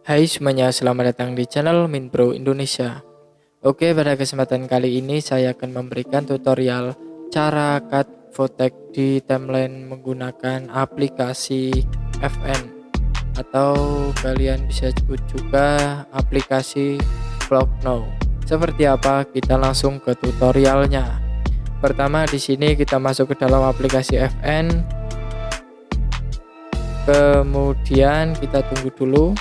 Hai semuanya, selamat datang di channel Minpro Indonesia. Oke, pada kesempatan kali ini saya akan memberikan tutorial cara cut Fotek di timeline menggunakan aplikasi FN atau kalian bisa sebut juga aplikasi Vlog Now. Seperti apa? Kita langsung ke tutorialnya. Pertama di sini kita masuk ke dalam aplikasi FN. Kemudian kita tunggu dulu.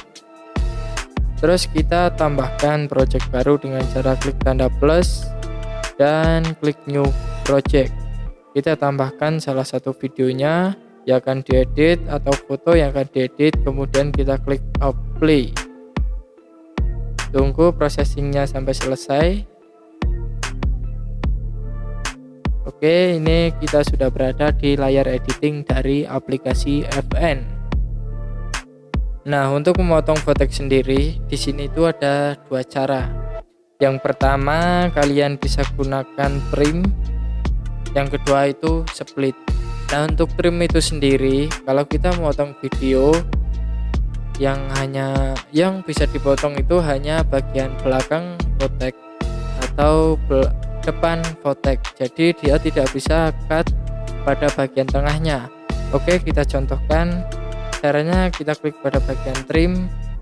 Terus kita tambahkan project baru dengan cara klik tanda plus dan klik new project. Kita tambahkan salah satu videonya yang akan diedit atau foto yang akan diedit, kemudian kita klik apply. Tunggu processingnya sampai selesai. Oke, ini kita sudah berada di layar editing dari aplikasi FN. Nah, untuk memotong Fotek sendiri, di sini itu ada dua cara. Yang pertama, kalian bisa gunakan trim. Yang kedua itu split. Nah, untuk trim itu sendiri, kalau kita memotong video yang bisa dipotong itu hanya bagian belakang Fotek atau depan Fotek. Jadi dia tidak bisa cut pada bagian tengahnya. Oke, kita contohkan. Caranya kita klik pada bagian trim,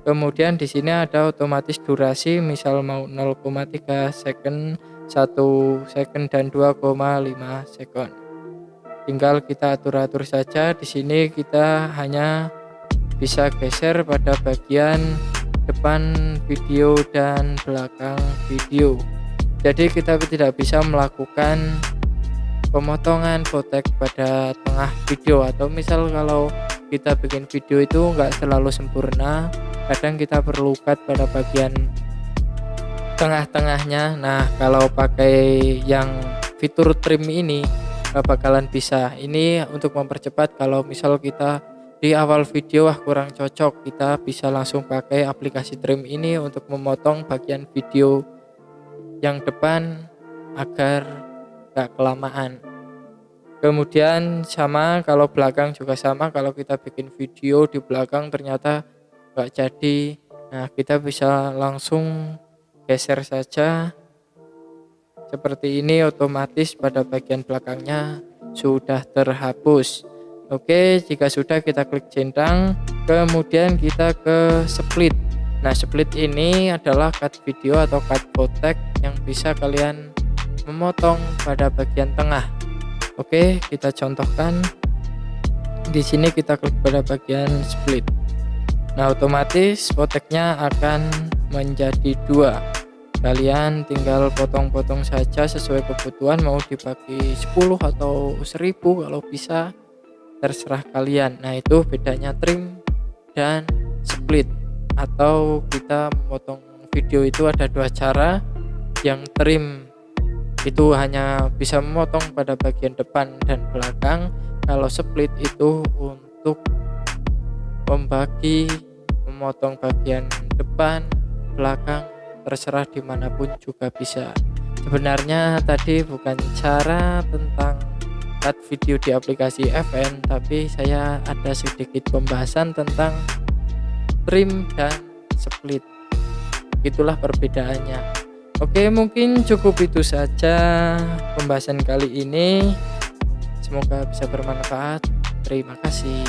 kemudian di sini ada otomatis durasi, misal mau 0,3 second, 1 second dan 2,5 second. Tinggal kita atur-atur saja. Di sini kita hanya bisa geser pada bagian depan video dan belakang video. Jadi kita tidak bisa melakukan pemotongan Fotek pada tengah video, atau misal kalau kita bikin video itu enggak selalu sempurna, kadang kita perlu cut pada bagian tengah-tengahnya. Nah, kalau pakai yang fitur trim ini bakalan bisa. Ini untuk mempercepat. Kalau misal kita di awal video kurang cocok, kita bisa langsung pakai aplikasi trim ini untuk memotong bagian video yang depan agar gak kelamaan. Kemudian sama, kalau belakang juga sama. Kalau kita bikin video di belakang ternyata nggak jadi, nah kita bisa langsung geser saja seperti ini, otomatis pada bagian belakangnya sudah terhapus. Oke, jika sudah kita klik centang, kemudian kita ke split. Nah, split ini adalah cut video atau cut Fotek yang bisa kalian memotong pada bagian tengah. Oke, kita contohkan. Di sini kita klik pada bagian split. Nah, otomatis Foteknya akan menjadi dua. Kalian tinggal potong-potong saja sesuai kebutuhan, mau dibagi 10 atau 1000 kalau bisa, terserah kalian. Nah, itu bedanya trim dan split. Atau kita memotong video itu ada dua cara. Yang trim itu hanya bisa memotong pada bagian depan dan belakang. Kalau split itu untuk membagi, memotong bagian depan, belakang, terserah dimanapun juga bisa. Sebenarnya tadi bukan cara tentang cut video di aplikasi FN, tapi saya ada sedikit pembahasan tentang trim dan split. Itulah perbedaannya. Oke, mungkin cukup itu saja pembahasan kali ini. Semoga bisa bermanfaat. Terima kasih.